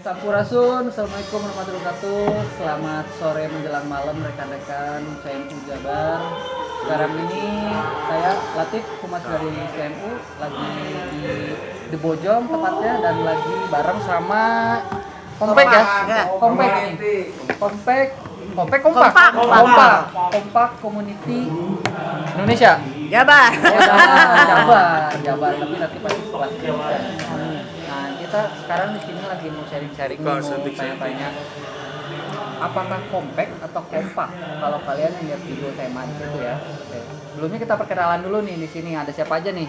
Sampurasun, Assalamualaikum warahmatullahi wabarakatuh. Selamat sore menjelang malam rekan-rekan CMU Jabar. Sekarang ini saya Latif, humas dari CMU, lagi di The Bojong tepatnya, dan lagi bareng sama Kompak ya? Kompak Community Indonesia. Jabar. Jabar, tapi nanti pasti kelas. Nah, kita sekarang di sini lagi mau sharing-sharing, mau tanya-tanya apakah kompak atau kompak kalau kalian lihat video tema di situ ya. Oke. Sebelumnya kita perkenalan dulu nih, di sini ada siapa aja nih?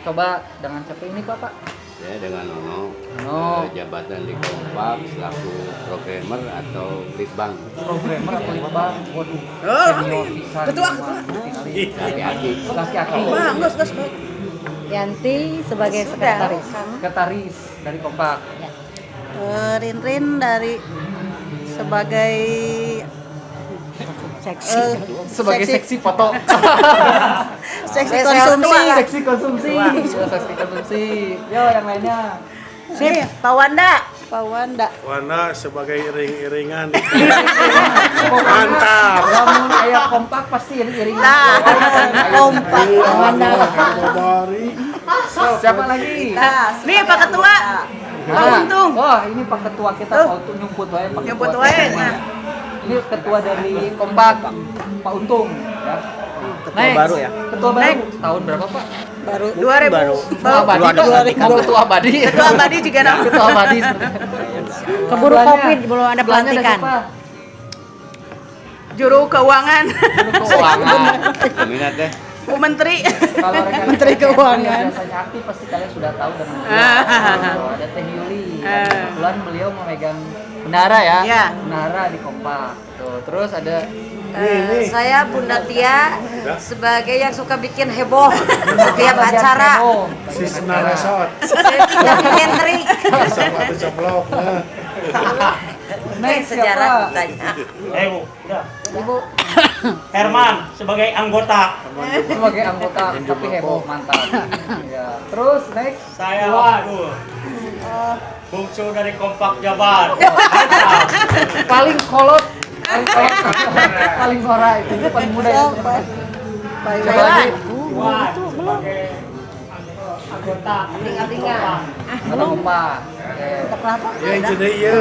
Coba dengan siapa ini Pak? Saya dengan Nono. Jabatan di Kompak selaku programmer atau leadbank. Programmer atau leadbank? Waduh. Senior pisan. Ketua. Laki-laki. Bagus. Yanti sebagai Sekretaris dari Kompak. Rinrin dari sebagai Sebagai seksi foto. seksi konsumsi. Seksi konsumsi. Yo, yang lainnya. Sip, Pak Wanda. Warna sebagai iring-iringan. Mantap. Lamun aya kompak pasti iring-iringan. Nah, kompak. Wanda. Bari. Siapa lagi? Nih Pak Ketua. Pak Untung. Wah, ini Pak Ketua kita Pak Untung nyumput wae Pak. Nyumput wae. Ini ketua dari Kompak, Pak Untung ya. Ketua baru ya? Ketua baru. Tahun berapa Pak? Baru 2000. Ketua abadi. Ketua abadi. Ketua abadi juga dong. Ketua abadi. Keburu Covid, belum ada pelantikan. Juru keuangan. Minat deh. Bu Menteri. Kalau rekan-rekan Menteri Keuangan. yang biasanya aktif pasti kalian sudah tahu dengan ada Teh Yuli. Kebetulan beliau memegang bendara ya. Iya. Bendara di Kompak. Tuh, terus ada Saya Bunda Tia sebagai yang suka bikin heboh setiap acara. Si Senang Resort. Yang bikin trik. Sama atu coplok. next Sejarah siapa? tanya. Bu, udah. Ibu Herman sebagai anggota. sebagai anggota tapi heboh, mantap. Ya. Terus next Saya waduh. Bungsu dari Kompak Jabar. paling kolot paling ngora itu paling muda itu. Coba lagi. Wah, sebagai anggota. Tinggal-tinggal. Ada Kompak. Oke. Ya itu deh ya.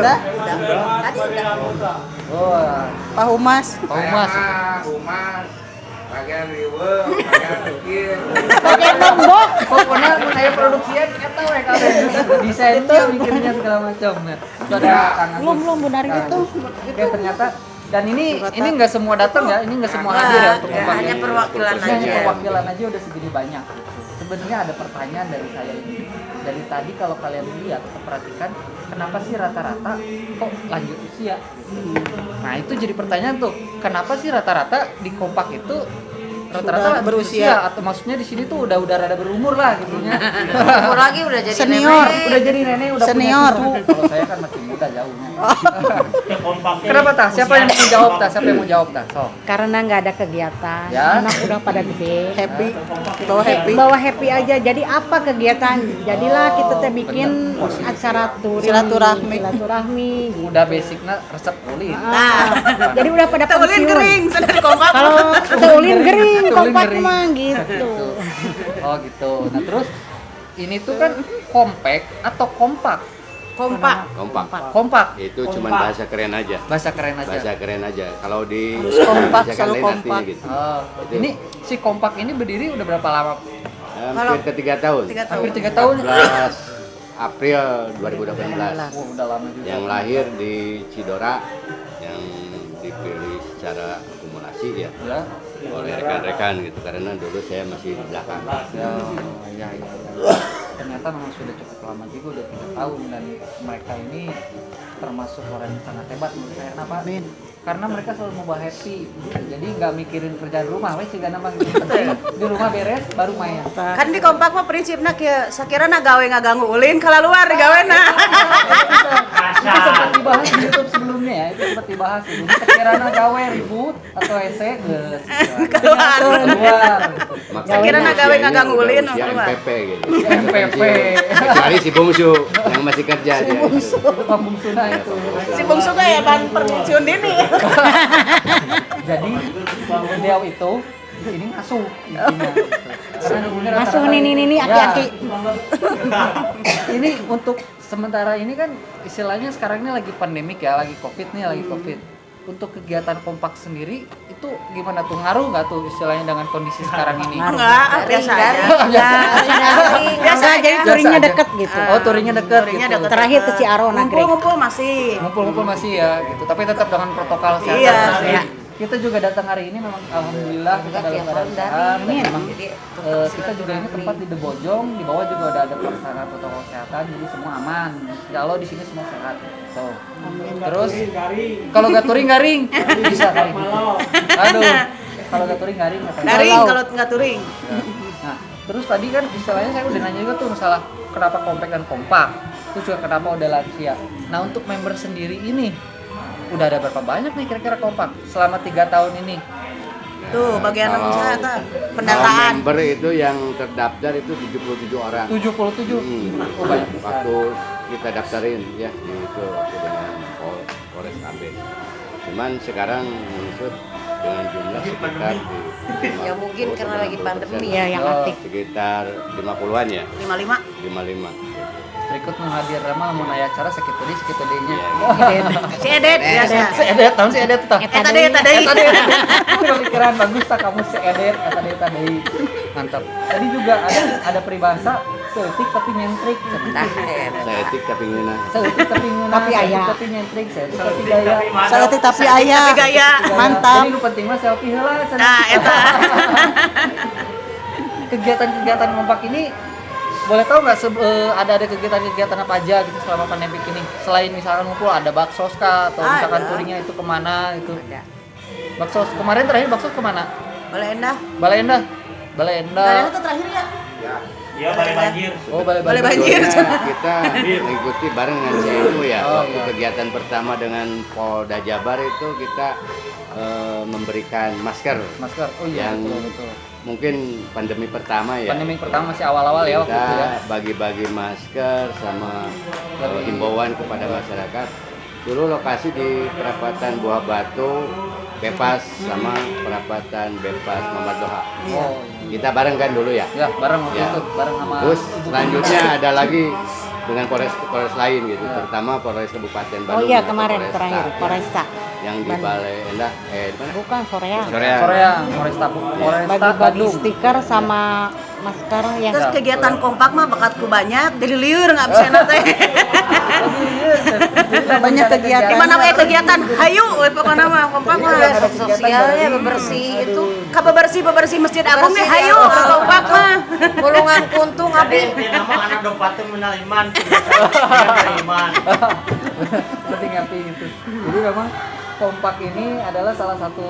Wah, Pak Humas. Pak Humas. bagian riwe, bagian kecil. Bagian lombok. Pokoknya saya produksian eta we kalian. Desainnya bikinnya segala macam. Nah, itu ada Kang Agus. Belum benar gitu. Oke, ternyata dan ini nggak semua datang ya, ini nggak semua hadir ya untuk Kompak. hanya perwakilan Hanya aja. perwakilan aja udah segini banyak. Sebenarnya ada pertanyaan dari saya ini. Dari tadi kalau kalian lihat, perhatikan, kenapa sih rata-rata kok lanjut usia? Nah itu jadi pertanyaan tuh, kenapa sih rata-rata di Kompak itu rata-rata Sudah berusia. atau maksudnya di sini tuh udah rada berumur lah gitunya. Umur lagi udah jadi Senior. nenek. Udah jadi nenek, udah Senior. punya cucu. Kalau saya kan masih muda jauhnya. Kompak. Kenapa tah? Siapa yang mau jawab tah? Siapa yang mau jawab tah? So. Karena nggak ada kegiatan, Ya. anak udah pada gede. Happy. Bawa happy. Bawa happy aja. Jadi apa kegiatan? Jadilah kita teh bikin bener. acara touring, Silaturahmi. gitu. Udah basicnya resep kulit. Nah, jadi udah pada Ulin pensiun. kering, sedang Kompak. Kalau ulin kering, Ulin kompak kering. mah gitu. Oh gitu. Nah terus ini tuh kan kompak atau kompak? Kompak. Kompak. Itu cuma bahasa keren aja. Bahasa keren aja. Bahasa keren aja. Kalau di kompak, Indonesia kan selalu lain artinya kompak. gitu. Oh, Itu. ini si kompak ini berdiri udah berapa lama? Hampir ke 3 tahun. 3 tahun. Hampir 3 tahun. 14 April 2018. Oh, udah lama juga. Yang lahir di Cidora, yang dipilih secara akumulasi ya Ya. oleh rekan-rekan gitu, karena dulu saya masih di belakang. Ya. Ternyata memang sudah cukup lama juga, udah 3 tahun, dan mereka ini termasuk orang yang sangat hebat menurut saya. Kenapa? Karena mereka selalu mau bawa happy, jadi nggak mikirin kerjaan rumah, wes sih nama gitu. Penting di rumah beres baru main. Kan di Kompak mah prinsipna kieu, sakirana gawe ngaganggu ulin kalau luar digawena. Itu sempat dibahas di YouTube sebelumnya ya, itu sempat dibahas dibahas ini sekiranya gawe ribut atau hese geus Keluar. keluar Sekiranya gawe ngagangulin, ya keluar. MPP gitu. MPP. Kecuali si bungsu yang masih kerja dia. itu pembungsuna itu Si bungsu ya ban pensiun dini. jadi beliau itu di sini ngasuh intinya gitu. Karena mungkin Masuk rata-rata nih ya, aki-aki. ini untuk sementara ini kan istilahnya sekarang ini lagi pandemik ya, lagi covid nih, lagi covid. Untuk kegiatan kompak sendiri itu gimana tuh, ngaruh nggak tuh istilahnya dengan kondisi sekarang ini? Enggak, biasa aja. Biasa jadi touringnya aja. deket gitu. Oh, touringnya deket Touringnya gitu. deket. Terakhir ke Ciaro Nagrek. Ngumpul-ngumpul masih. Ngumpul-ngumpul masih ya gitu, tapi tetap dengan protokol kesehatan. Iya, Pasti. iya. Kita juga datang hari ini memang alhamdulillah kita dalam keadaan sehat. Dan memang kita juga ini tempat di Debojong, di bawah juga udah ada pelaksanaan protokol kesehatan, jadi semua aman. Ya Allah di sini semua sehat. So. Terus kalau gak touring garing bisa garing. Aduh, kalau gak touring garing nggak tahu. Garing kalau nggak touring. Nah, terus tadi kan istilahnya saya udah nanya juga tuh masalah kenapa kompak dan kompak. Terus juga kenapa udah lansia. Nah, untuk member sendiri ini udah ada berapa banyak nih kira-kira kompak selama 3 tahun ini? Tuh, bagian Kalau- usaha tuh. Kalau Pendataan. member itu yang terdaftar itu 77 orang. 77. Oh, banyak besar. Waktu kita daftarin ya di itu waktu dengan Polres AB. Cuman sekarang menyusut dengan jumlah sekitar Ya mungkin karena lagi pandemi ya, ya yang Oh. aktif. sekitar 50-an ya, 55. 55. Berikut menghadir Rama mau naya acara sekitu nya. Si Edet biasa. Si Edet, tahun si Edet tah. Eta deui. Pemikiran bagus tak kamu si Edet, eta deui. Mantap. Tadi juga ada peribahasa seutik tapi nyentrik. Saya etik tapi ngena. Seutik tapi ngeunah, Tapi aya. seutik tapi nyentrik, seutik tapi gaya. Saya tapi ayah. Tapi gaya. Mantap. Jadi nu penting mah selfie heula. Nah, eta. Kegiatan-kegiatan kompak ini boleh tahu nggak ada kegiatan-kegiatan apa aja gitu selama pandemi ini, selain misalkan ngumpul ada baksos kah atau misalkan Ada. touringnya itu kemana gitu? Baksos kemarin terakhir baksos kemana? Boleh endah. Balai Endah. Kalian tuh terakhir ya? Iya, balai banjir. Oh, Balai Balai banjir. Sebetulnya kita mengikuti bareng dengan CNU ya. Oh, Waktu iya. kegiatan pertama dengan Polda Jabar itu kita memberikan masker. Masker. Oh iya, Yang betul. Mungkin pandemi pertama ya. Pandemi pertama masih awal-awal ya waktu itu ya. Kita bagi-bagi masker sama himbauan kepada masyarakat. Dulu lokasi di perapatan Buah Batu bebas sama perapatan bebas Muhammad Doha. Oh, Kita bareng kan dulu ya. ya bareng waktu Ya. itu, bareng sama Terus Ibu selanjutnya ada lagi dengan Polres lain gitu, terutama Polres Kabupaten Oh Bandung. iya atau kemarin Polresta, terakhir ya, Polresta. yang di Bandung. Balai Endah di mana? Bukan Soreang. Soreang. Korea, Polresta Bagi-bagi Bandung. stiker sama masker yang Terus kegiatan kompak mah bakatku banyak, jadi liur nggak bisa nanti. banyak kegiatan. Di mana wae kegiatan, hayu we pokoknya mah kompak mah. Sosialnya bebersih itu Bebersih masjid agung ya hayu kompak mah. golongan kuntung abi. Ini nama anak dopatin menaliman. Menaliman. Penting ngapi gitu. Jadi memang kompak ini adalah salah satu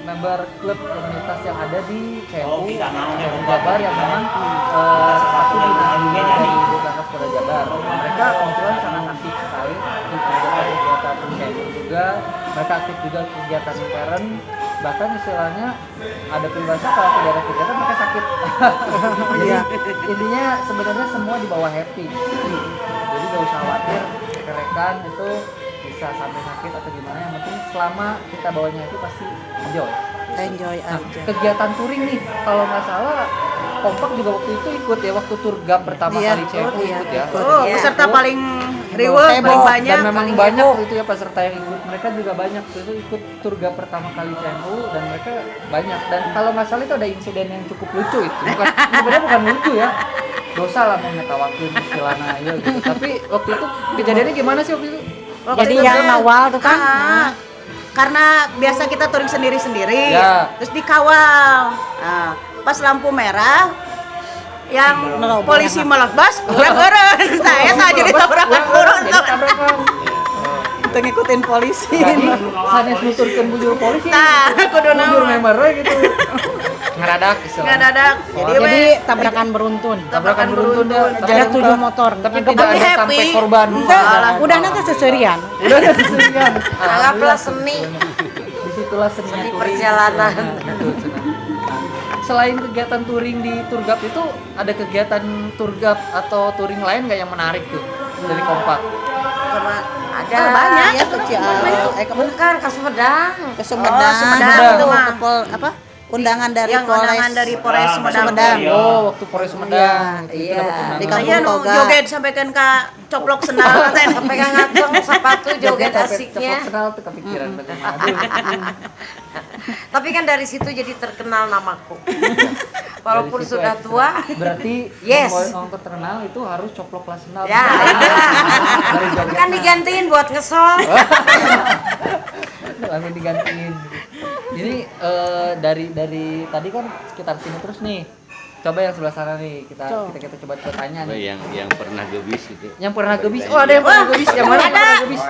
member klub komunitas yang ada di Oh, CMU kita mau ya, Jabar yang memang satu di Ditlantas Polda Jabar. Mereka kebetulan sangat aktif sekali di kegiatan CMU juga. Mereka aktif juga kegiatan intern. Bahkan istilahnya ada peribahasa kalau tidak ada kegiatan mereka sakit. Jadi intinya sebenarnya semua di bawah happy. Jadi gak usah khawatir rekan-rekan itu bisa sampai sakit atau gimana, yang penting selama kita bawanya itu pasti enjoy. Enjoy Nah, aja. kegiatan touring nih kalau nggak salah kompak juga waktu itu ikut ya, waktu tour gap pertama Iya, kali CMU ikut ya. Oh, Iya. peserta paling reward, Heboh. paling banyak. Dan memang paling banyak heboh. itu ya peserta yang ikut, mereka juga banyak itu ikut tour gap pertama kali CMU dan mereka banyak, dan kalau nggak salah itu ada insiden yang cukup lucu itu bukan sebenarnya bukan lucu ya, dosa lah mau ngetawakin istilahnya ya gitu. Tapi waktu itu kejadiannya gimana sih waktu itu? Jadi yang awal tuh kan Karena biasa kita touring sendiri-sendiri, Ya. terus dikawal. Nah, pas lampu merah, yang polisi melebas, kurang eureun. Saya tak jadi tabrakan kurang. Jadi tabrakan. Kita ngikutin polisi. Jadi sanes nuturkeun bujur polisi. Nah, kudu Bujur naon. member gitu. ngeradak istilahnya. Ngadadak. Jadi we Jadi tabrakan beruntun. Tabrakan beruntun ya. Ada 7 motor. Tapi Nggak tidak ada happy. sampai korban. Udah nanti seserian. Udah ada kesenian. Anggaplah seni Disitulah seninya di touring. perjalanan. Betul, Cina. Nah, selain kegiatan touring di Turgap itu ada kegiatan Turgap atau touring lain nggak yang menarik tuh dari Kompak? sama Ada banyak. Ya ke Ciamis. bukan ke Sumedang. Ke Sumedang. Sumedang itu mah. Ke apa? Undangan dari yang undangan dari Polres Sumedang. Oh, waktu Polres Sumedang. Iya. Di Kampung Aya nu Toga. joget sampaikan ka coplok sendal teh. Sampai ngaceng sepatu joget asiknya. Cepet kenal tuh kepikiran bener. Aduh. Tapi kan dari situ jadi terkenal namaku. Walaupun Dari situ sudah ekstra. tua. Berarti Yes. untuk terkenal itu harus coplok kelas senal. Ya, Dari joget. kan digantiin buat ngesong. Langsung digantiin. Jadi dari tadi kan sekitar sini terus nih. Coba yang sebelah sana nih kita coba tanya nih. Yang pernah gebis gitu. Yang pernah gebis. Oh, ada yang pernah gebis. Yang mana yang pernah gebis?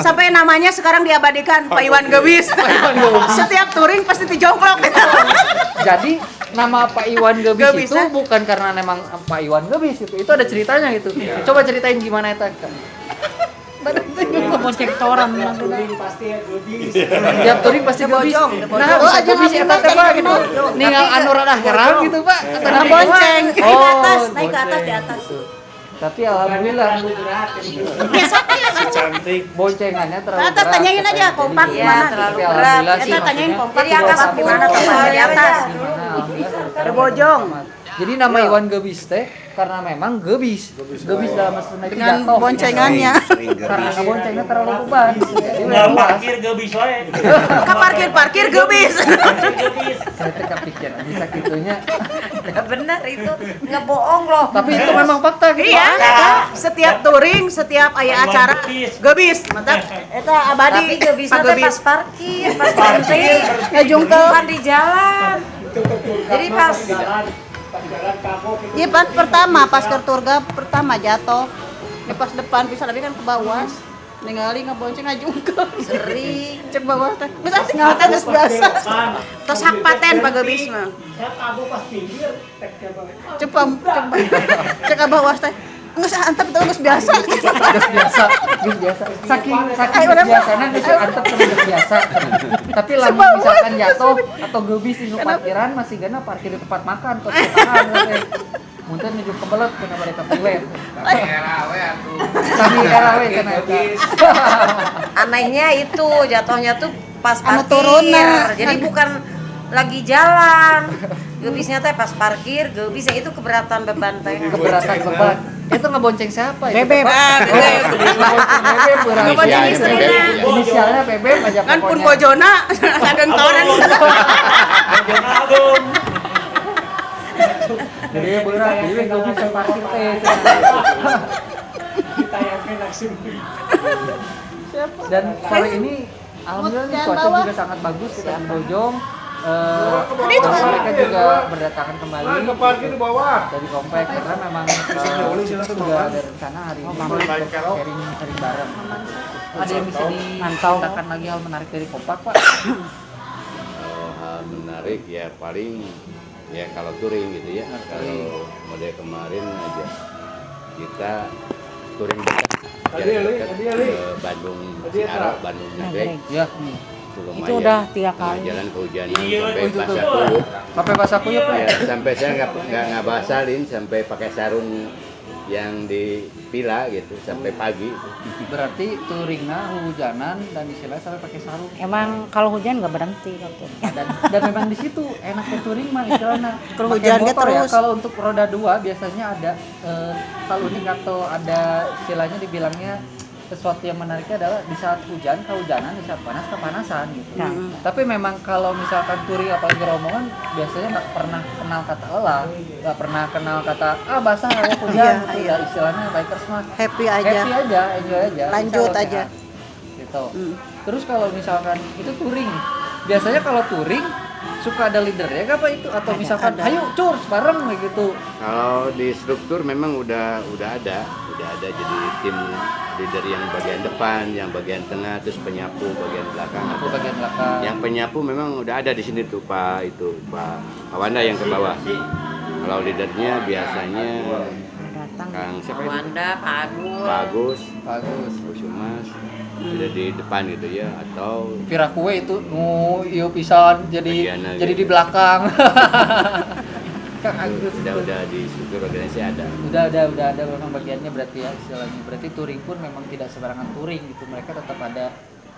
Sampai namanya sekarang diabadikan Pak Iwan Gebis. Setiap touring pasti dijongklok. Jadi nama Pak Iwan Gebis, Gebis, itu ya? bukan karena memang Pak Iwan Gebis itu. Itu ada ceritanya gitu. Coba ceritain gimana itu. Bonceng toran. Tiap touring pasti gebis. Debojong. Nah, bisa gebis eta teh Pak gitu. Ninggal anu rada herang gitu Pak. Ngebonceng. Naik ke atas, Oh, naik ke atas di bonceng. atas. Gitu. Tapi alhamdulillah Biasa aja. Cantik. boncengannya terlalu Tata berat. tanyain aja kompak Iya, gimana. terlalu Tapi berat. alhamdulillah sih. Kita tanyain maksudnya kompak Jadi angka kompak gimana 10 kompak di atas. gimana, alhamdulillah. Debojong. Jadi nama Iwan Gebis teh karena memang gebis dalam maksudnya itu Dengan jatuh. boncengannya. Karena ngeboncengnya terlalu beban. Jadi Nggak memang parkir gak bisa ya. Ke parkir Gebis. Gebis. saya teh kepikiran bisa gitunya. Ya benar itu ngebohong loh. Tapi itu memang fakta gitu. Iya, setiap touring, setiap aya acara Gebis. Mantap. Eta abadi Tapi gak bisa Pak teh pas Gebis. parkir, pas berhenti. Bukan di jalan. Jadi pas Iya pas pertama pas ke Turgap pertama jatuh. Di pas depan bisa lebih kan ke bawah. Ningali ngebonceng ngajungkeun. sering. Cek bawah teh. Geus asik ngata geus biasa. Tos hak paten Pak Gebis mah. Coba cek ke bawah teh. Geus antep teh geus biasa. Geus biasa. Saking biasanya geus antep terus biasa. Tapi lamun misalkan jatuh atau gebis di parkiran masih gana parkir di tempat makan kos tahan teh. Mungkin nuju kebelet kena bari ka toilet. Kami era we kana eta. Anehnya itu jatuhnya tuh pas Anu parkir. turunan. Jadi bukan lagi jalan. Gebisnya teh pas parkir, gebisnya itu keberatan beban teh. Keberatan beban. Itu ngebonceng siapa itu? Bebek. Bebek. Ngebonceng Bebek Ngebonceng Inisialnya istrinya. Bebek. Inisialnya Bebek aja Kan pun pokoknya. bojona ngagengtoran. Jangan agung. Jadi berat, jadi gak bisa parkir teh. Dan sore ini alhamdulillah nih cuaca juga sangat bagus kita di Bojong. Mereka juga berdatangan kembali Ke parkir di bawah. dari komplek karena memang sudah ada rencana hari ini untuk sharing bareng. Ada yang bisa diceritakan lagi hal menarik dari kompak Pak? Hal menarik ya paling ya kalau touring gitu ya. Kalau model kemarin aja kita touring dekat ke Bandung Ciara, Bandung Nagreg. Ya. Lumayan. Itu udah 3 Nah, kali. jalan kehujanan Iya, sampai itu basah tuh. kuyup. Sampai pas aku ya Pak. Ya, sampai saya nggak basalin sampai pakai sarung yang dipila gitu sampai pagi. Berarti touringnya hujanan dan istilahnya sampai pakai sarung. Emang kalau hujan nggak berhenti waktu. Dan memang di situ enaknya touring mah istilahnya Kalau pakai hujan motor ya. terus. Kalau untuk roda 2 biasanya ada kalau unik atau ada istilahnya dibilangnya sesuatu yang menariknya adalah di saat hujan kehujanan, di saat panas kepanasan gitu. Nah. Tapi memang kalau misalkan touring apalagi rombongan biasanya nggak pernah kenal kata lelah, nggak pernah kenal kata basah kayak hujan. Iya. Istilahnya bikers mah Happy happy aja. aja, enjoy aja. Lanjut Insya Allah aja. sehat. Gitu. Hmm. Terus kalau misalkan itu touring, biasanya kalau touring suka ada leadernya gak Pak itu? Atau misalkan, ayo cur bareng kayak gitu? Kalau di struktur memang udah ada jadi tim leader yang bagian depan, yang bagian tengah, terus penyapu bagian belakang. Aku bagian belakang. Yang penyapu memang udah ada di sini tuh Pak Wanda yang ke bawah. Kalau leadernya biasanya Kang siapa itu? Wanda, Pak Agus, Bagus. Mas, ada di depan gitu ya, atau Pira kue itu, iyo pisan jadi Bagiannya jadi gitu. di belakang. Kang itu Agus udah di struktur organisasi ada. udah ada memang bagiannya berarti ya istilahnya. Berarti touring pun memang tidak sembarangan touring gitu. Mereka tetap ada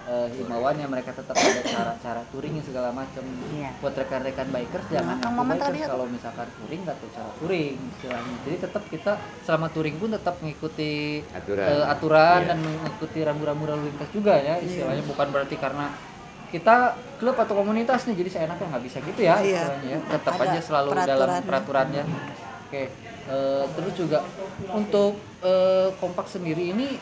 himbauannya, mereka tetap ada cara-cara touring segala macam. Iya. Buat rekan-rekan bikers jangan Kang ngaku Maman bikers tadi ya? kalau misalkan touring nggak tahu cara touring istilahnya. Jadi tetap kita selama touring pun tetap mengikuti aturan Iya. dan mengikuti rambu-rambu lalu lintas juga ya istilahnya. Bukan berarti karena kita klub atau komunitas nih jadi seenaknya nggak bisa gitu ya Iya. istilahnya ya. Tetap Ada aja selalu dalam peraturannya. peraturannya. Oke, terus juga untuk kompak sendiri ini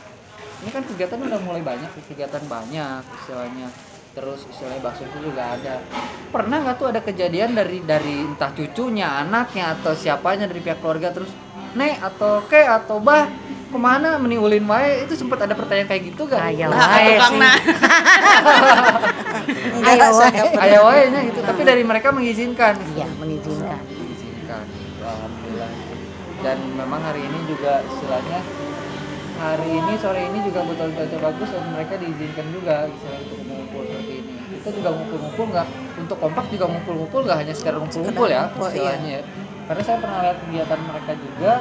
kan kegiatan udah mulai banyak, kegiatan banyak istilahnya. Terus istilahnya bakso itu juga ada. Pernah nggak tuh ada kejadian dari entah cucunya, anaknya atau siapanya dari pihak keluarga terus Nek atau Ke atau Bah kemana meniulin wae, itu sempat ada pertanyaan kayak gitu gak? Ayo Nah, wae tukang sih. nah. Ayo saya Ayo wae nya gitu, tapi dari mereka mengizinkan. Iya, mengizinkan. Mengizinkan. Alhamdulillah. Dan memang hari ini juga istilahnya sore ini juga betul-betul bagus dan mereka diizinkan juga istilahnya untuk ngumpul seperti ini. Kita juga ngumpul-ngumpul nggak, untuk kompak juga ngumpul-ngumpul nggak hanya sekedar ngumpul-ngumpul ya ngumpul, istilahnya ya. Karena saya pernah lihat kegiatan mereka juga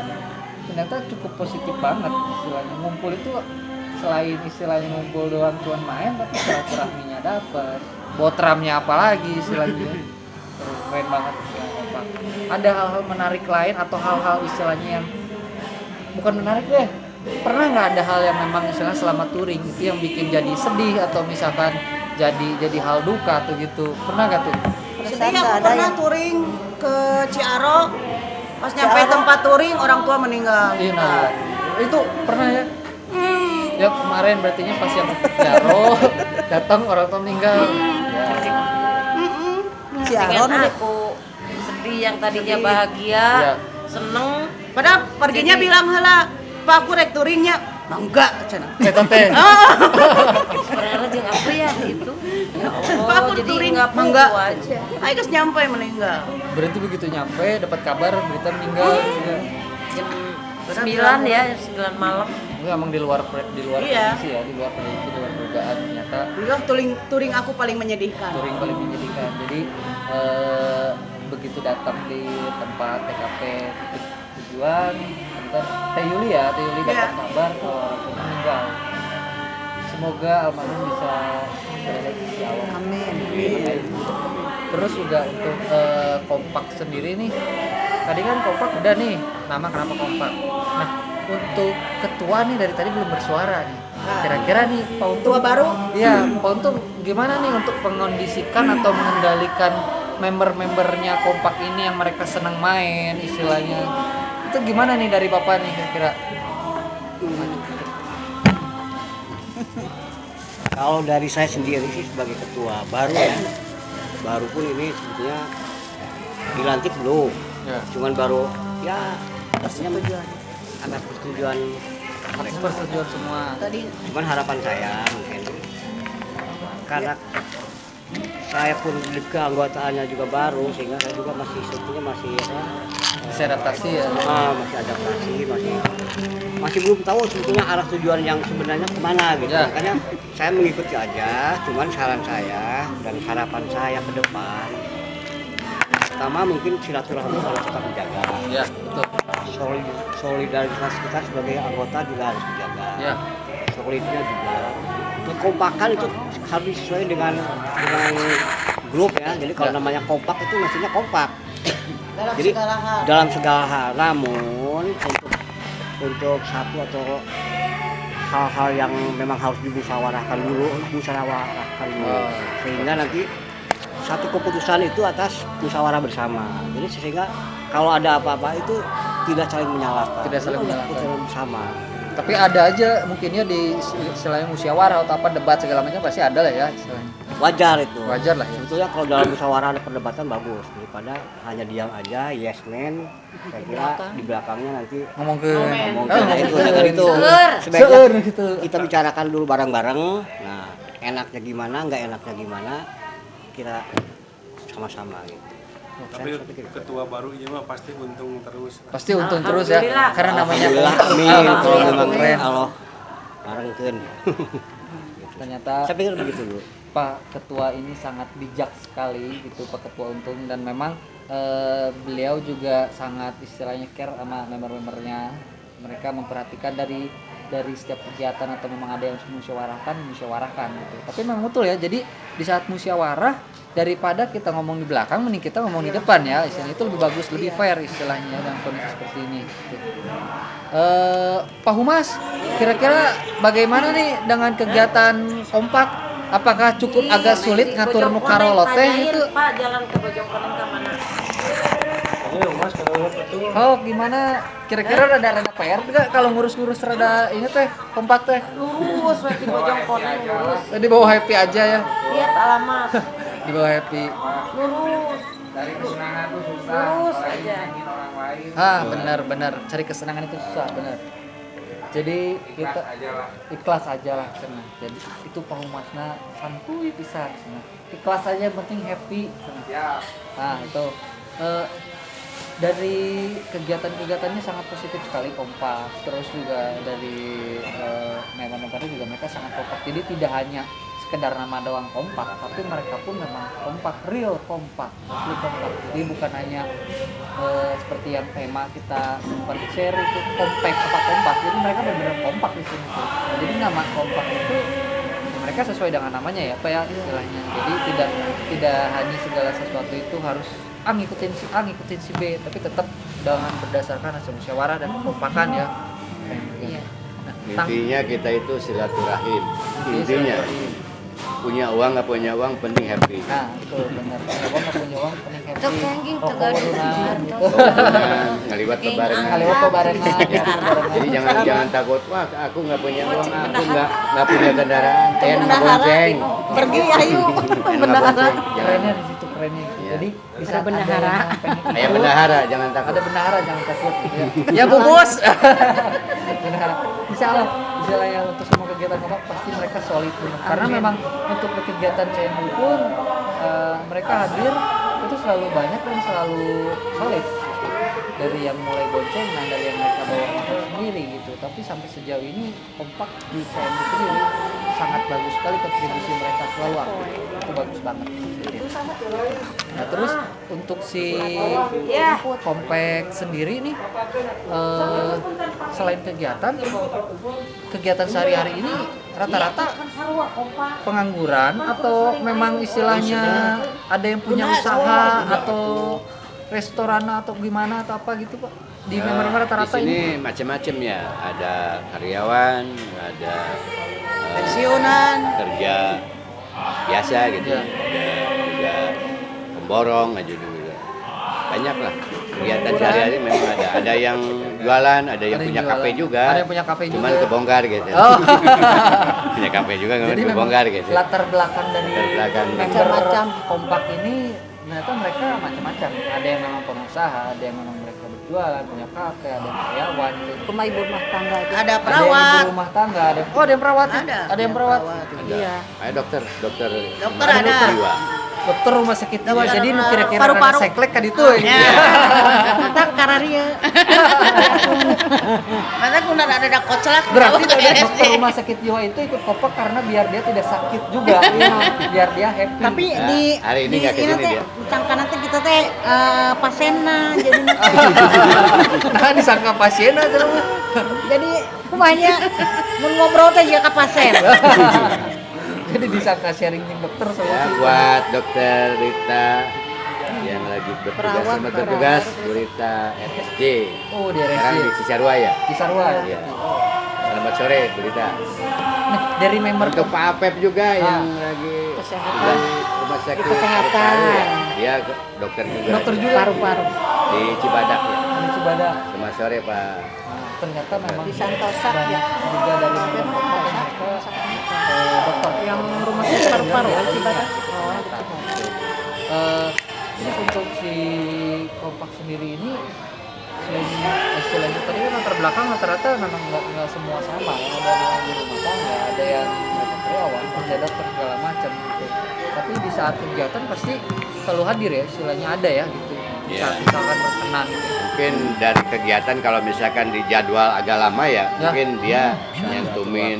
ternyata cukup positif banget istilahnya. Ngumpul itu selain istilahnya ngumpul doang cuman main, tapi silaturahminya dapat, botramnya apalagi istilahnya. Terus keren banget ya kompak. Ada hal-hal menarik lain atau hal-hal istilahnya yang bukan menarik deh, pernah nggak ada hal yang memang misalnya selama touring itu yang bikin jadi sedih atau misalkan jadi hal duka atau gitu, pernah nggak tuh? Sedih aku pernah touring ke Ciaro. Pas nyampe tempat touring orang tua meninggal. Iya, nah, itu pernah ya? Ya kemarin berartinya pas yang Jaro datang orang tua meninggal. Ya. Ciaro Dengan aku sedih yang tadinya bahagia, Iya. seneng, Padahal perginya Jadi- bilang heula, Pak aku rek touringnya. Nah, enggak cenah. Eta teh. sebenarnya jeung aku ya itu. Ya Pak Allah, aku jadi touring nggak enggak perlu aja. Ayo geus nyampe meninggal. Berarti begitu nyampe dapat kabar berita meninggal. Ya. Jam 9 ya, jam 9 malam. Enggak, emang di luar Iya. prediksi ya, di luar prediksi, di luar dugaan ternyata Bilang touring aku paling menyedihkan. touring paling menyedihkan. Jadi begitu datang di tempat TKP titik tujuan, bentar, Teh Yuli dapat Iya. kabar kalau orang meninggal. Semoga almarhum bisa berada di sisi Allah. Amin. Terus juga untuk kompak sendiri nih, tadi kan kompak udah nih, nama kenapa kompak. Nah, untuk ketua nih dari tadi belum bersuara nih. Kira-kira nih Pak Untung, Ketua baru? Iya, Pak Untung gimana nih untuk mengondisikan atau mengendalikan member-membernya kompak ini yang mereka senang main istilahnya. Itu gimana nih dari Bapak nih kira-kira? Kalau dari saya sendiri sih sebagai ketua baru ya, baru pun ini sebetulnya dilantik belum, Ya. cuman baru ya pastinya atas persetujuan Atas persetujuan semua. Tadi cuman harapan saya mungkin karena saya pun keanggotaannya juga baru sehingga saya juga masih sebetulnya masih Bisa adaptasi ya. masih adaptasi, masih belum tahu sebetulnya arah tujuan yang sebenarnya kemana gitu. Ya. Makanya saya mengikuti aja, cuman saran saya dan harapan saya ke depan pertama mungkin silaturahmi harus tetap dijaga, Ya, betul. solidaritas kita sebagai anggota juga harus dijaga, Ya. solidnya juga, kekompakan itu harus sesuai dengan grup ya. Jadi kalau Ya. namanya kompak itu mestinya kompak dalam Jadi, segala hal. dalam segala hal. Namun untuk satu atau hal-hal yang memang harus dimusyawarahkan dulu, Oh. sehingga nanti satu keputusan itu atas musyawarah bersama. Jadi sehingga kalau ada apa-apa itu tidak saling menyalahkan. Tidak saling Itu menyalahkan. keputusan bersama. Tapi ada aja mungkinnya di istilahnya musyawarah atau apa debat segala macam pasti ada lah ya istilahnya. Wajar itu. Wajar lah ya. Sebetulnya kalau dalam musyawarah ada perdebatan bagus daripada hanya diam aja yes man. Saya kira di belakangnya nanti Ngomong ke itu jangan itu. Sebaiknya Seur gitu. kita bicarakan dulu bareng-bareng. Nah, enaknya gimana, nggak enaknya gimana, kita sama-sama gitu. Tapi ketua barunya mah pasti untung terus. Pasti untung terus ya karena namanya Alhamdulillah, amin. Kalau memang keren. Allah barengkeun. Ternyata Saya pikir begitu dulu. Pak Ketua ini sangat bijak sekali gitu Pak Ketua Untung, dan memang beliau juga sangat istilahnya care sama member-membernya. Mereka memperhatikan dari setiap kegiatan atau memang ada yang musyawarahkan gitu. Tapi memang betul ya, jadi di saat musyawarah daripada kita ngomong di belakang mending kita ngomong di depan ya, istilahnya itu lebih bagus, lebih fair istilahnya dalam kondisi seperti ini gitu. Pak Humas, kira-kira bagaimana nih dengan kegiatan kompak? Apakah cukup agak sulit ngatur nu karolo teh itu? Pak, jalan ke Bojongkoneng ke mana? Mas kalau betul. Oh, gimana? Kira-kira rada PR juga kalau ngurus-ngurus rada ini teh kompak teh. Lurus, di Bojongkoneng lurus. Tadi bawa happy aja ya. Lihat alamat. Di bawah happy. Lurus. Dari kesenangan tuh susah. Lurus apalagi aja. nyenengin orang lain. Benar cari kesenangan itu susah, benar. Jadi Ikhlas kita aja lah. ikhlas aja lah cenah. Jadi itu pahumasna santuy pisan cenah. Ikhlas aja yang penting happy cenah. Siap. Nah, itu dari kegiatan-kegiatannya sangat positif sekali, kompak. Terus juga dari member-membernya juga mereka sangat kompak. Jadi tidak hanya sekedar nama doang kompak, tapi mereka pun memang kompak, real kompak, asli kompak. Jadi bukan hanya seperti yang tema kita sempat share itu kompak apa kompak. Jadi mereka benar-benar kompak di sini tuh. Jadi nama kompak itu mereka sesuai dengan namanya ya, apa ya istilahnya. Jadi tidak hanya segala sesuatu itu harus ngikutin si A, ngikutin si B, tapi tetap dengan berdasarkan hasil musyawarah dan kekompakan ya. Iya. Nah, Intinya kita itu silaturahim. Intinya punya uang nggak punya uang penting happy. Nah, itu benar. Punya uang nggak punya uang penting happy. Tok yangging Rokok tegal wadunan gitu. Ngaliwat kebarengan. Ngaliwat kebarengan. Ya. Jadi jangan takut, wah aku nggak punya uang, aku nggak punya kendaraan, en nggak bonceng. Pergi ayo. En nggak bonceng. Kerennya di situ kerennya. Iya. Jadi bisa Ada bendahara. Ayah bendahara jangan takut. Ada bendahara jangan takut. Ya Bu Bos. Bendahara. Insya Allah yang untuk semua kegiatan kompak pasti mereka solid benar. Karena memang untuk kegiatan CMU pun mereka hadir itu selalu banyak dan selalu solid. Dari yang mulai boncengan, dari yang mereka bawa motor sendiri gitu. Tapi sampai sejauh ini kompak di CMU sendiri sangat bagus sekali, kontribusi mereka selalu aktif. Itu bagus banget. Nah terus untuk si kompak sendiri nih selain kegiatan sehari-hari ini rata-rata pengangguran atau memang istilahnya ada yang punya usaha atau restoran atau gimana atau apa gitu Pak di member-member rata-rata di sini ini? macam-macam ya, ada karyawan, ada Pensiunan. kerja biasa gitu, Ya. ada juga pemborong aja juga, banyak lah kegiatan sehari-hari memang ada yang jualan, ada yang punya kafe juga, Ada yang punya kafe juga. cuman kebongkar gitu. Oh. Punya kafe juga nggak Jadi memang kebongkar gitu. latar belakang dari Latar belakang. member Macam-macam. kompak ini ternyata mereka macam-macam. Ada yang memang pengusaha, ada yang memang mereka berjualan, punya kafe, ada yang karyawan gitu. Rumah ibu rumah tangga itu. Ada Ada yang perawat. ibu rumah tangga, ada yang perawat. Ada yang perawat. Ada. Iya. Ada dokter Dokter ada ada. jiwa. Dokter rumah sakit jiwa. Dokter Jadi nu rumah- kira-kira paru-paru. ada seklek kan itu. Kita kararia. Masa kunan ada koclak. Berarti dokter rumah sakit jiwa itu ikut kompak karena biar dia tidak sakit juga. Biar dia happy. Tapi Nah, di hari ini nggak kesini teh dia. disangka nanti kita teh pasena jadi nah disangka pasien aja terus. jadi kumanya mun ngobrol teh ya ka pasien. Jadi disangka sharing dengan dokter Ya, solusi. buat dokter Rita yang lagi bertugas Perawat, sama bertugas, perawat. Bu Rita RSJ. Oh, di Sekarang di RSJ. Cisarua ya. Cisarua. Iya. Selamat sore Bu Rita. Nah, dari member Untuk Pak Apep juga yang lagi Kesehatan. di rumah sakit Kesehatan. paru-paru ya. Dia dokter juga. Dokter juga. Paru-paru. Di Cibadak ya. di Cibadak. Sama Selamat sore Pak. Nah, ternyata memang Di Santosa dan ya. juga dari beberapa mereka dokter Yang rumah sakit paru-paru ya, Cibadak. Terus untuk si kompak sendiri ini istilahnya tadi kan latar belakang rata-rata memang nggak semua sama ya, ada yang di rumah tangga, ada yang memang karyawan, kerja dokter segala macam gitu. Tapi di saat kegiatan pasti selalu hadir ya, istilahnya ada ya gitu. Di Iya. saat misalkan berkenan gitu. Mungkin dari kegiatan kalau misalkan di jadwal agak lama ya, mungkin dia nyentumin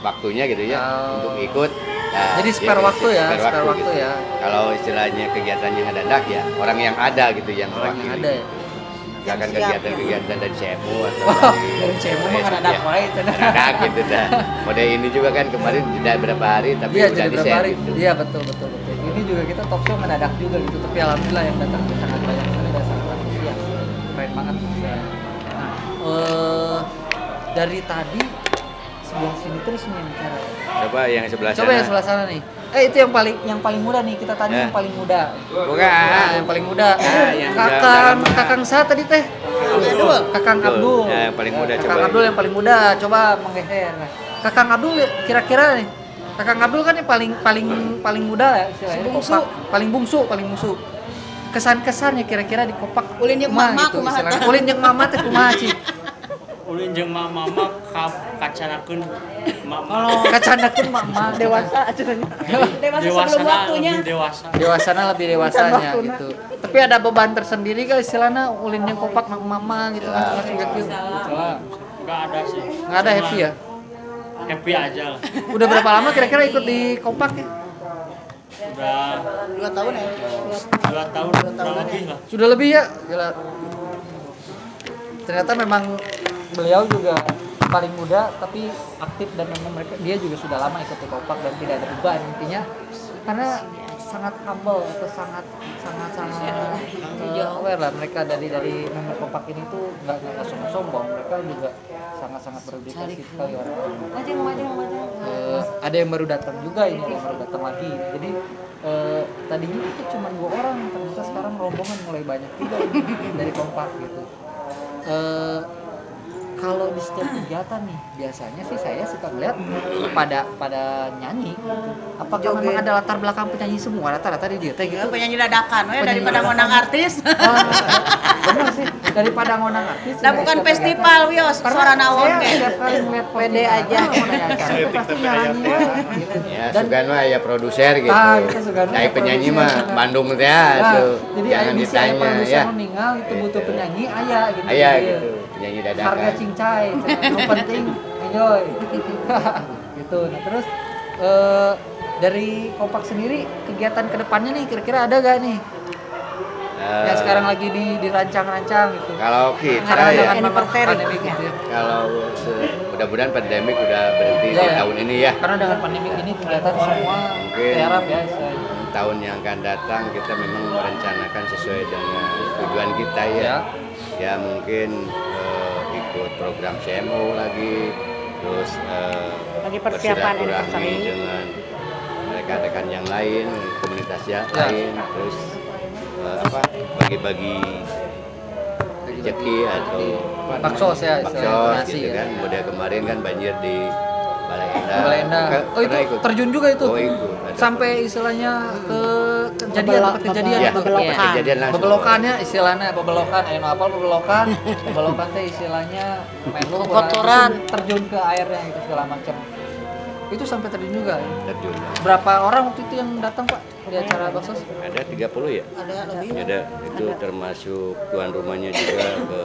waktunya gitu ya Oh. untuk ikut. Nah, Jadi dia spare waktu ya, spare waktu gitu. ya. Kalau istilahnya kegiatannya mendadak ya, orang yang ada gitu yang Orang yang mewakili. ada ya. Misalkan Yang siap, kegiatan-kegiatan dari CMU atau Wah, dari dari CMU mah kan ada ya, wae itu. mendadak gitu dah. Mode ini juga kan kemarin tidak berapa hari tapi Iya, udah jadi di berapa share hari? gitu. Iya, betul. Ini juga kita talk show mendadak juga gitu, tapi alhamdulillah yang datang tuh sangat banyak sekali dan sangat antusias. Keren banget ya. Nah, dari tadi sebelah sini terus nih bicara. Coba yang sebelah Coba sana. yang sebelah sana nih. Itu yang paling muda nih, kita tanya Ya. yang paling muda. Bukan. Nah, yang paling muda. yang Kakang saya tadi teh. Kakang Abdul. Ya, yang paling muda Kakang coba. Abdul yang paling muda, coba menggeser. Nah, Kakang Abdul kira-kira nih. Kakang Abdul kan yang paling muda ya, istilahnya kompak. Paling bungsu. Kesan-kesannya kira-kira di kompak. Ulin jeung kumaha mama, gitu, kumaha istilahnya. tah? Ulin jeung mama teh kumaha Ci? Ulin jeung mama kacanakeun Kalau kacanakeun mama Dewasa acaranya. Dewasa sebelum waktunya. lebih dewasa. dewasanya lebih dewasanya gitu. Tapi ada beban tersendiri kan istilahnya ulin yang kompak mama gitu kan ngasih gitu. Enggak ada sih. Nggak ada happy ya? Happy aja lah. Udah berapa lama kira-kira ikut di kompak ya? Udah 2 tahun ya. 2 tahun kurang lebih lah. Sudah lebih ya? Gila. Ternyata memang beliau juga paling muda tapi aktif dan memang dia juga sudah lama ikut di kompak dan tidak ada beban intinya karena sangat humble atau sangat aware lah mereka dari member kompak ini tuh nggak sombong, mereka juga sangat berdedikasi sekali orang. Ada yang baru datang juga ini, yang baru datang lagi. Jadi tadinya itu cuma 2 orang, ternyata sekarang rombongan mulai banyak juga ini dari kompak gitu. Kalau di setiap kegiatan nih biasanya sih saya suka melihat pada nyanyi gitu. Apakah Joget. memang ada latar belakang penyanyi semua rata-rata di dia teh Ya, gitu? penyanyi dadakan we Penyanyi daripada dadakan. ngundang artis. Benar sih, daripada ngundang artis. Nah, bukan festival wios, suara nawon Saya ge. setiap kali ngeliat Pede aja. itu pasti nyanyi gitu. Ya, Dan Sugan mah ya produser gitu. kita Sugan mah Dari ya penyanyi produser. mah Bandung teh Nah, tuh. jadi Jangan bisa aya ditanya produser ya. meninggal itu butuh Gitu. penyanyi aya gitu. Aya Iya. gitu, penyanyi dadakan. Harga cincai, yang penting enjoy. Gitu. Nah, terus dari kompak sendiri kegiatan kedepannya nih kira-kira ada gak nih? Eh, Yang sekarang lagi dirancang-rancang gitu. Kalau kita Karena ya, dengan memang anniversary. pandemi gitu ya. kalau mudah-mudahan pandemik udah berhenti Iya, di ya. tahun ini ya. Karena dengan pandemi ini kegiatan semua Mungkin. tiarap ya istilahnya. Tahun yang akan datang kita memang merencanakan sesuai dengan tujuan kita ya. Ya mungkin ikut program CMO lagi, terus Lagi persiapan bersilaturahmi anniversary. dengan rekan-rekan yang lain, komunitas yang Ya. lain, terus bagi-bagi rezeki atau apa namanya, Baksos ya, istilahnya, baksos nasi gitu ya. kan. Model kemarin kan banjir di Balai Endah. Balai Endah. Oh, itu Pernah ikut? terjun juga itu. Oh, ikut. Ada Sampai istilahnya ke kejadian tempat kejadian ya, gitu. tempat kejadian langsung. Bebelokannya istilahnya bebelokan, ayo apal bebelokan. Bebelokan teh istilahnya main lu Kotoran. terjun ke airnya gitu segala macam. Itu sampai terjun juga. Terjun. Berapa orang waktu itu yang datang Pak di acara baksos? Ada 30 ya? Ada lebih. Ada, itu termasuk tuan rumahnya juga ke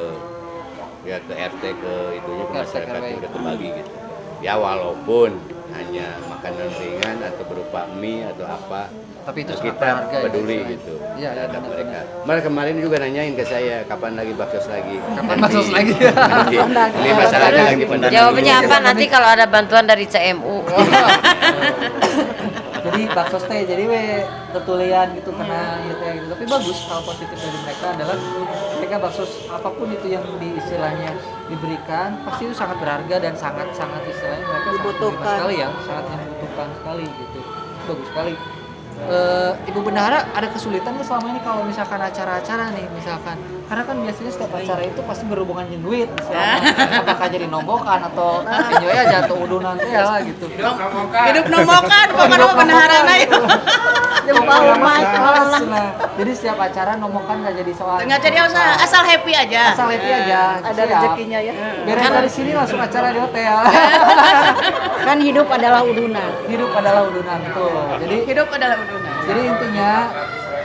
RT ke itunya ke Ke masyarakat RT. yang udah kebagi gitu. Ya walaupun hanya makanan ringan atau berupa mie atau apa, Tapi itu sangat kita berharga ya, peduli istilahnya. gitu Iya, terhadap benar-benar. mereka. Mereka kemarin juga nanyain ke saya kapan lagi baksos lagi. Kapan baksos lagi? Nanti, ini masalahnya lagi pendanaan. Jawabannya apa nanti kalau ada bantuan dari CMU? Jadi baksos teh jadi we tetulian gitu kena gitu ya gitu. Tapi bagus, hal positif dari mereka adalah mereka baksos apapun itu yang istilahnya diberikan pasti itu sangat berharga dan sangat istilahnya mereka sangat Dibutuhkan. menerima sekali ya, sangat membutuhkan sekali gitu. Bagus sekali. Ibu Bendahara ada kesulitan nggak selama ini kalau misalkan acara-acara nih misalkan, karena kan biasanya setiap acara itu pasti berhubungan dengan duit, apakah jadi nombokan atau enjoy aja atau udunan teh lah gitu. Hidup nomokan bukan apa Bendahara na ya. Nah, jadi setiap acara nomokan nggak jadi soal. Nggak jadi asal happy aja. Asal happy aja. Ada siap. rezekinya ya. Beres dari sini langsung acara di hotel. Kan hidup adalah udunan. Hidup adalah udunan tuh. Jadi Hidup adalah udunan. Jadi intinya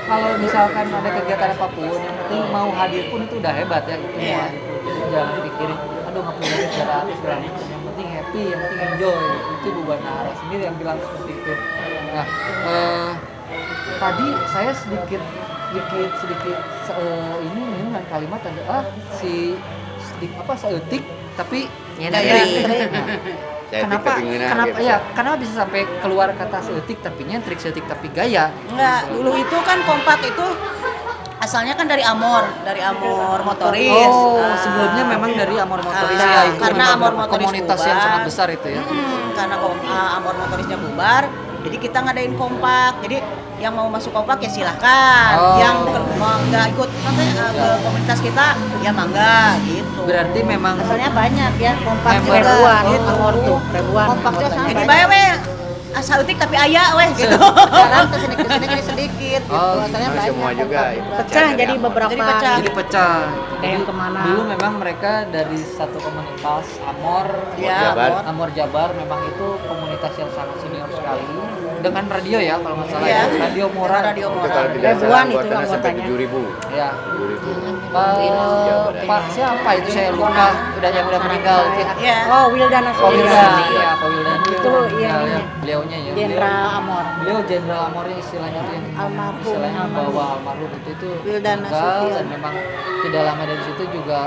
kalau misalkan ada kegiatan apapun, yang penting mau hadir pun itu udah hebat ya gitu. Iya. Jadi jangan pikirin, aduh nggak punya duit segala macam. Yang penting happy, yang penting enjoy. Itu Bu Bendahara sendiri yang bilang seperti itu. Nah, tadi saya sedikit ini dengan kalimat ada seetik tapi kenapa bisa sampai keluar kata seetik tapi nyentrik, seetik tapi gaya? Enggak, dulu itu kan kompak itu asalnya kan dari Amor Motoris. Sebelumnya memang dari Amor Motoris ya, itu karena Amor Motoris komunitas bubar. yang sangat besar itu ya. Karena Amor Motorisnya bubar, jadi kita ngadain kompak. Jadi yang mau masuk kompak ya silahkan, yang nggak ikut ke komunitas kita ya mangga gitu. Berarti memang Asalnya banyak ya kompak Member juga. gitu. Amor tuh ribuan. Kompaknya Jadi sampai. bae we asal utik tapi aya weh gitu. Sekarang kesini jadi sedikit gitu. Asalnya Nah, banyak. semua juga kompak. Pecah jadi beberapa. Jadi pecah. jadi pecah. Ada yang kemana? Dulu memang mereka dari satu komunitas Amor Ya, Amor Jabar memang itu komunitas yang sangat senior sekali dengan radio ya kalau nggak salah Iya. ya. Radio Mora. Radio Itu Mora. kalau tidak Ribuan salah itu anggotanya sampai anggotanya. 7.000. Ya. 7.000. Pak siapa itu saya lupa yang udah meninggal itu. Iya. Oh, Wildan Pak Wildan, iya Pak Wildan Itu iya, ya, beliaunya ya. Jenderal Amor. Beliau jenderal Amornya istilahnya tuh yang Almarhum. istilahnya bawa almarhum itu Wildan meninggal Nasution. dan memang tidak lama dari situ juga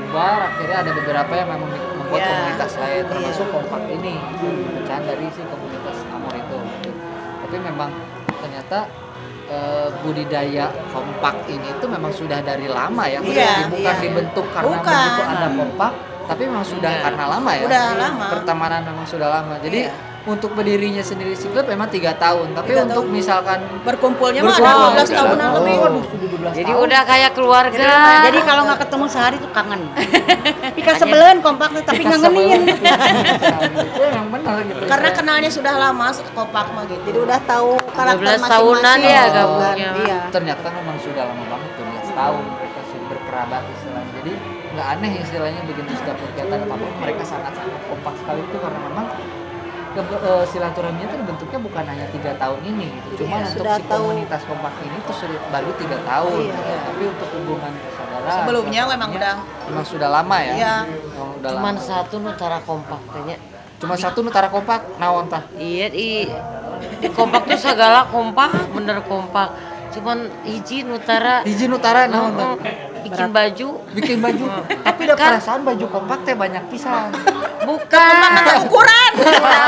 bubar. Akhirnya ada beberapa yang memang membuat Ya. komunitas lain termasuk kompak ini pecahan dari si komunitas Amor itu gitu. Tapi memang ternyata budidaya kompak ini itu memang sudah dari lama ya, Iya, bukan iya. dibentuk karena Bukan. begitu ada kompak, tapi memang sudah karena lama ya. Udah lama. Pertemanan memang sudah lama. Jadi Iya. untuk berdirinya sendiri si klub memang 3 tahun, tapi 3 untuk tahun. misalkan Berkumpulnya mah ada 12 tahunan lebih. Waduh, sudah 12 Jadi tahun. udah kayak keluarga. Jadi kalau nggak ketemu sehari tuh kangen. Pika sebelen kompak tuh tapi ngangenin. Itu yang benar gitu. Karena kenalnya sudah lama kompak mah gitu. Jadi udah tahu karakter 12 masing-masing. tahunan ya Oh, gabungnya. Iya. ternyata memang sudah lama banget 12 tahun mereka sudah berkerabat istilahnya. Jadi nggak aneh istilahnya begitu setiap kegiatan apapun mereka sangat-sangat kompak sekali itu karena memang silaturahminya itu bentuknya bukan hanya 3 tahun ini gitu. Cuma Iya, untuk sudah si tahu. komunitas kompak ini tuh sudah baru 3 tahun Iya. gitu. Tapi untuk hubungan persaudaraan Sebelumnya memang memang sudah lama ya. Iya. Memang udah Cuman lama. satu nutara kompak tanya. Cuma satu Nutara kompak naon tah? Iya di kompak tuh segala kompak, bener kompak. Cuman hiji nutara Hiji Nutara naon tah? bikin baju. Bikin baju. Tapi ada Kan- perasaan baju kompak teh banyak pisan. Bukan. Mata ukuran.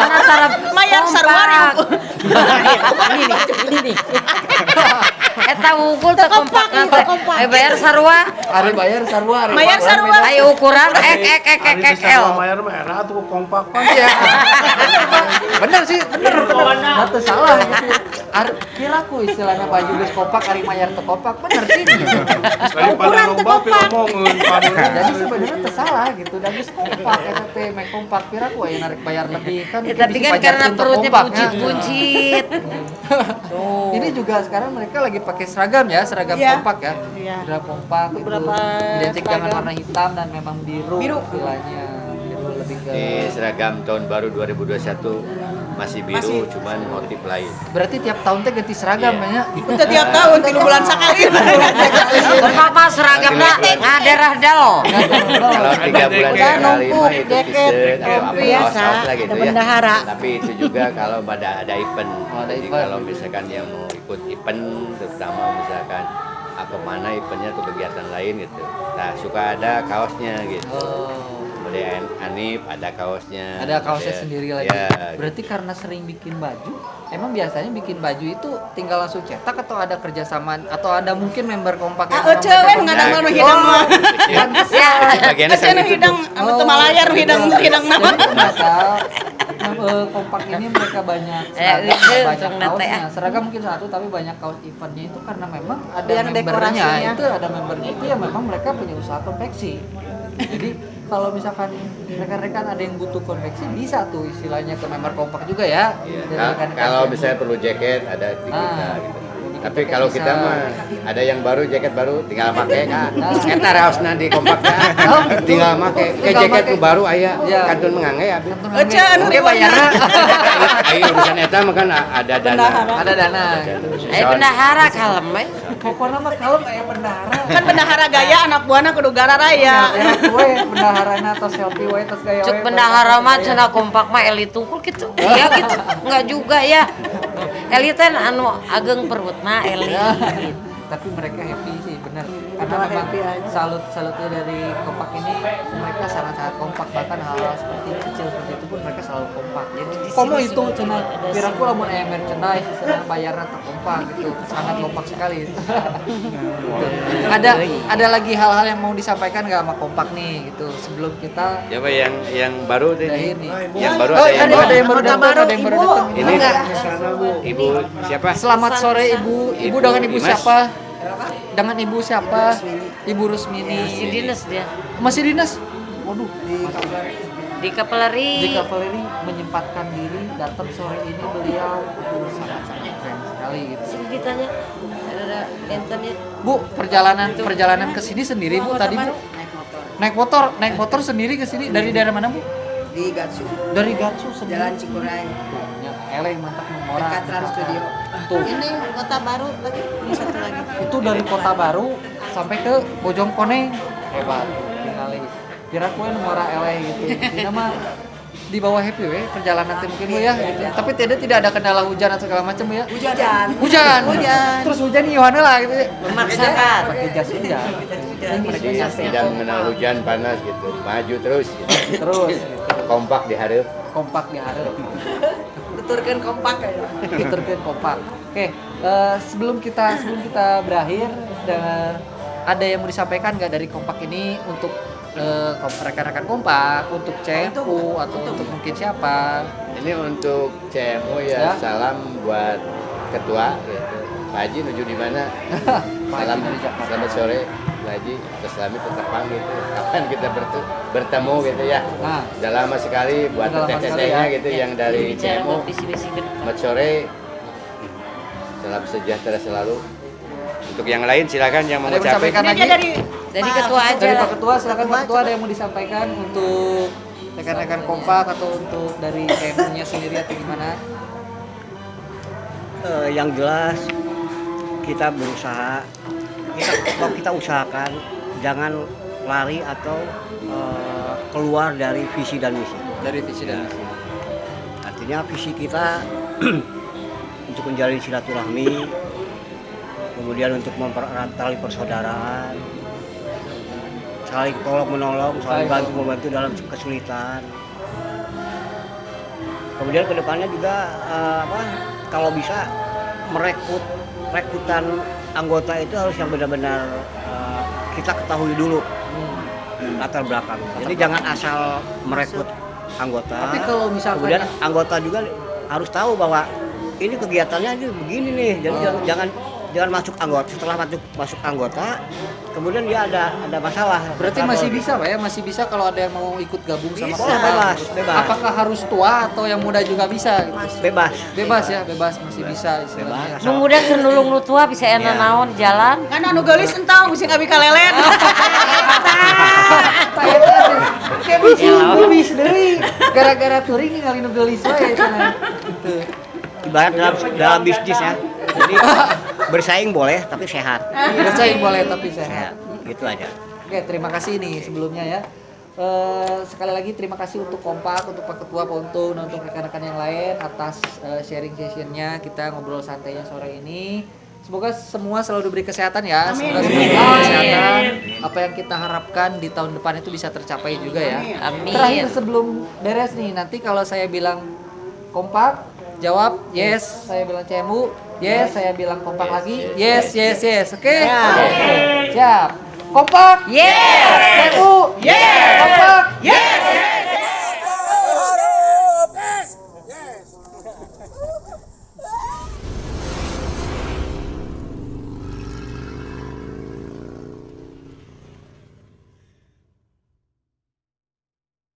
Nutara Mayar sarwari. Ini nih. Eta ukul teh kompak nanti. Bayar sarua. Ari bayar sarwa. Bayar sarwa. Ayo ukuran XXXXL. Mayar merah tuh kompak pan. Iya. Bener sih, bener. Nggak tuh salah gitu. Kiraku istilahnya baju geus kompak ari mayar teu kompak bener sih. Daripada lomba ngomongin Jadi sebenarnya teu salah gitu. Dan geus kompak eta teh make kompak kiraku aya narik bayar lebih kan. Ya, tapi kan karena perutnya buncit-buncit. Ini juga sekarang mereka lagi pakai seragam ya, seragam Iya. kompak ya. Iya. Seragam kompak itu Beberapa identik dengan seragam. warna hitam dan memang biru Biru. istilahnya. Biru lebih ke Di seragam tahun baru 2021 masih biru, Masih. cuman motif lain. berarti tiap tahun teh ganti seragam Iya. banyak. Itu tiap tahun 3 bulan sekali. Kompak mah seragamnya ngaderah dal. Kalau 3 bulan Udah sekali numpuk, mah itu jaket, t-shirt, rompi biasa, kaos lah gitu ada ya. bendahara. Tapi itu juga kalau ada event. Oh, ada Jadi event. kalau misalkan yang mau ikut event, terutama misalkan kemana eventnya atau kegiatan lain gitu. Nah suka ada kaosnya gitu. Oh. Kemudian Anif ada kaosnya. Ada kaosnya Kemudian- sendiri lagi. Ya, Berarti karena sering bikin baju, emang biasanya bikin baju itu tinggal langsung cetak atau ada kerjasama atau ada mungkin member kompak yang memang Cewek mereka ngadang Nah, nu hidang mah. Ya, bagiannya Asa nu hidang anu teu malayar nu hidang nama. Jadi ternyata kompak ini mereka banyak itu banyak untuk nate, kaosnya. Seragam mungkin satu tapi banyak kaos eventnya itu karena memang ada Yang membernya. dekorasinya. Itu ada membernya itu ya memang mereka punya usaha konveksi. Jadi kalau misalkan rekan-rekan ada yang butuh konveksi bisa tuh istilahnya ke member kompak juga ya. Dari rekan-rekan Kalau yang- misalnya perlu jaket ada di kita Ah, gitu. di Tapi kita kalau bisa. kita mah ada yang baru jaket baru tinggal pakai kan. Nah. Eta raosna di kompaknya. Oh, Tinggal pakai. Ke Tinggal jaket make. nu baru aya Iya. kantun mengangge ya. Ece, anu Oke bayarnya. Ayo urusan eta mah kan ada dana. Ada dana. bendahara kalem we. Pokoknya mah kalau kayak bendahara. Kan bendahara gaya anak buahna kudu gara raya. Ya, we bendaharana atau selfie we terus gaya we. Cuk bendahara mah cenah kompak mah elit tungkul gitu. Iya gitu. Enggak juga ya. Elit teh anu ageng perutna elit. Gitu. Tapi mereka happy sih bener karena memang salutnya dari kompak ini mereka sangat kompak bahkan hal-hal seperti kecil seperti itu pun mereka selalu kompak. Jadi di Komo sini itu semua cenah ada kira-kira lamun aya merchandise cenah bayarna teh kompak gitu sangat kompak sekali. Ada lagi hal-hal yang mau disampaikan nggak sama kompak nih gitu sebelum kita Coba yang baru deh nih. ini. Yang baru Oh, ada yang ada yang baru datang, ada yang baru datang. Ini Ibu siapa? Selamat sore Ibu. Ibu dengan Ibu Dimas. siapa? Dengan Ibu siapa? Ibu Rusmini. si dinas dia Masih dinas? Waduh, di Kapeleri. di Kavaleri menyempatkan diri datang sore ini beliau sangat-sangat keren sekali gitu. Sini ditanya ada entennya. Bu, perjalanan ke sini sendiri Bu tadi Bu? Naik motor sendiri ke sini dari daerah mana Bu? Di Gatsu, Dari Gatsu sendiri. Jalan Cikuray, Ya, eleh mantap memora. dekat Trans Studio. Tuh, Ini kota baru lagi, ini satu lagi. itu dari Kota Baru sampai ke Bojongkoneng. Hebat, tinggali. Kira kue memora eleh gitu. Ini mah di bawah happy we perjalanan teh mungkin Bu ya gitu. Tapi tidak ada kendala hujan atau segala macam ya. Hujan. Terus hujan Yohana lah gitu. Memaksakan. Pakai jas hujan. Ini mereka Jadi nyampe tidak mengenal hujan panas gitu. Maju terus gitu. terus gitu. Kompak dihareup. Kompak diharap. Tuturkeun kompak ya. Tuturkeun kompak. Oke, sebelum kita berakhir ada yang mau disampaikan nggak dari kompak ini untuk rekan-rekan kompak, untuk CMU atau untuk mungkin siapa? Ini untuk CMU ya, Ya. salam buat ketua gitu. Pak Haji nuju di mana? Salam Haji dari Jakarta. selamat sore Pak Haji, terus kami tetapang gitu. Kapan kita bertemu gitu ya? Nah, Udah lama sekali buat Udah lama sekali teteh-tetehnya ya. gitu yang dari Bicara CMU. buat visi-visi ke depan. Selamat sore. Salam sejahtera selalu. Untuk yang lain silakan yang mau ada yang ngucapin. menyampaikan Ini lagi? dia dari Dari ketua aja Dari lah. Pak Ketua, silakan Pak Ketua ada yang mau disampaikan untuk rekan-rekan kompak atau untuk dari CMU-nya sendiri atau gimana? Yang jelas kita berusaha, kalau kita usahakan jangan lari atau keluar dari visi dan misi. Dari visi dan misi. Artinya visi kita untuk menjalin silaturahmi, kemudian untuk mempererat tali persaudaraan, saling tolong menolong, saling bantu membantu dalam kesulitan. Kemudian kedepannya juga kalau bisa rekrutan anggota itu harus yang benar-benar kita ketahui dulu latar belakang. Jadi jangan asal merekrut anggota. Tapi kalau misalkan kemudian anggota juga harus tahu bahwa ini kegiatannya ini begini nih. Jadi jangan masuk anggota. Setelah masuk anggota, kemudian dia ada masalah. berarti masih bisa Pak ya? Masih bisa kalau ada yang mau ikut gabung sama Bisa, kompak. bebas. Apakah harus tua atau yang muda juga bisa gitu? Bebas. Bebas ya, bebas masih bisa istilahnya. Bebas. Nu muda keur nulung nu tua bisa enak Iya. naon di jalan. kan anu geulis entong bisa ngabi kalelet. Kayak bis deui. Gara-gara touring ningali nu geulis wae cenah. Gitu. Ibarat dalam bisnis ya. Jadi bersaing boleh tapi sehat. Bersaing boleh tapi sehat. Gitu aja. Oke, terima kasih nih sebelumnya ya. Sekali lagi terima kasih untuk Kompak, untuk Pak Ketua, Pak Untung, dan untuk rekan-rekan yang lain atas sharing sessionnya. Kita ngobrol santainya sore ini. Semoga semua selalu diberi kesehatan ya. Semoga semua diberi kesehatan. Apa yang kita harapkan di tahun depan itu bisa tercapai juga ya. Amin. Terakhir sebelum beres nih, nanti kalau saya bilang Kompak, jawab yes. Saya bilang CMU, yes. Saya bilang Kompak lagi, yes. Oke? Siap. Kompak, Yes. CMU, Yes. Kompak, Yes.